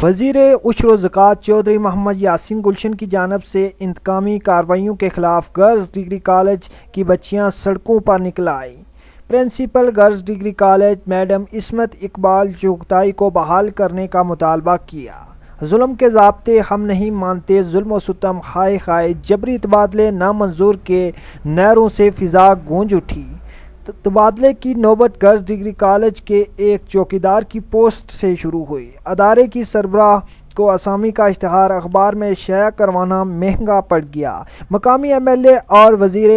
وزیر عشر و زکوٰۃ چودھری محمد یاسین گلشن کی جانب سے انتقامی کارروائیوں کے خلاف گرلز ڈگری کالج کی بچیاں سڑکوں پر نکل آئیں۔ Principal girls degree college madam Ismat Iqbal Chughtai کو بحال کرنے کا مطالبہ کیا۔ ظلم کے ضابطے ہم نہیں مانتے، ظلم و ستم ہائے ہائے، جبری تبادلے نامنظور کے نعروں سے فضا گونج اٹھی۔ تبادلے کی نوبت گرلز ڈگری کالج کے ایک چوکیدار کی پوسٹ سے شروع ہوئی۔ ادارے کی سربراہ کو اسامی کا اشتہار اخبار میں شائع کروانا مہنگا پڑ گیا۔ مقامی ایم ایل اے اور وزیر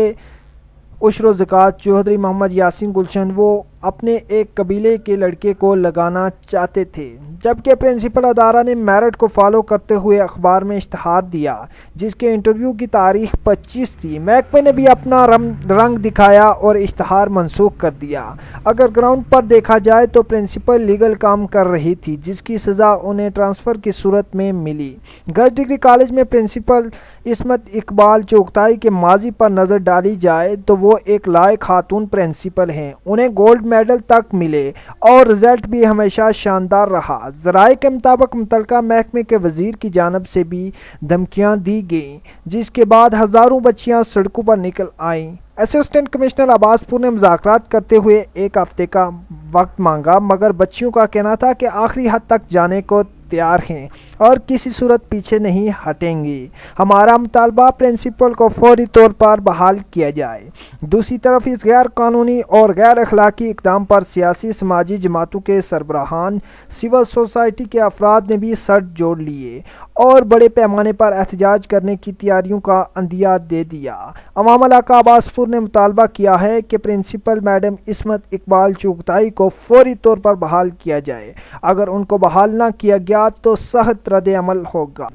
عشر و زکوٰۃ چودھری محمد یاسین گلشن وہ اپنے ایک قبیلے کے لڑکے کو لگانا چاہتے تھے، جبکہ پرنسپل ادارہ نے میرٹ کو فالو کرتے ہوئے اخبار میں اشتہار دیا جس کے انٹرویو کی تاریخ 25 تھی۔ محکمے نے بھی اپنا رنگ دکھایا اور اشتہار منسوخ کر دیا۔ اگر گراؤنڈ پر دیکھا جائے تو پرنسپل لیگل کام کر رہی تھی جس کی سزا انہیں ٹرانسفر کی صورت میں ملی۔ گرلز ڈگری کالج میں پرنسپل عصمت اقبال چغتائی کے ماضی پر نظر ڈالی جائے تو وہ ایک لائق خاتون پرنسپل ہیں۔ انہیں گولڈ میڈل تک ملے اور رزلٹ بھی ہمیشہ شاندار رہا۔ ذرائع کے مطابق متعلقہ محکمے کے وزیر کی جانب سے بھی دھمکیاں دی گئیں، جس کے بعد ہزاروں بچیاں سڑکوں پر نکل آئیں۔ اسسٹنٹ کمشنر عباس پور نے مذاکرات کرتے ہوئے ایک ہفتے کا وقت مانگا، مگر بچیوں کا کہنا تھا کہ آخری حد تک جانے کو تیار ہیں اور کسی صورت پیچھے نہیں ہٹیں گے۔ ہمارا مطالبہ پرنسپل کو فوری طور پر بحال کیا جائے۔ دوسری طرف اس غیر قانونی اور غیر اخلاقی اقدام پر سیاسی سماجی جماعتوں کے سربراہان، سول سوسائٹی کے افراد نے بھی سر جوڑ لیے اور بڑے پیمانے پر احتجاج کرنے کی تیاریوں کا عندیہ دے دیا۔ عوام علاقہ عباس پور نے مطالبہ کیا ہے کہ پرنسپل میڈم عصمت اقبال چغتائی کو فوری طور پر بحال کیا جائے۔ اگر ان کو بحال نہ کیا گیا تو سخت رد عمل ہوگا۔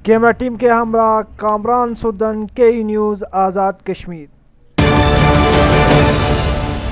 کیمرہ ٹیم کے ہمراہ کامران سودن، کے نیوز آزاد کشمیر۔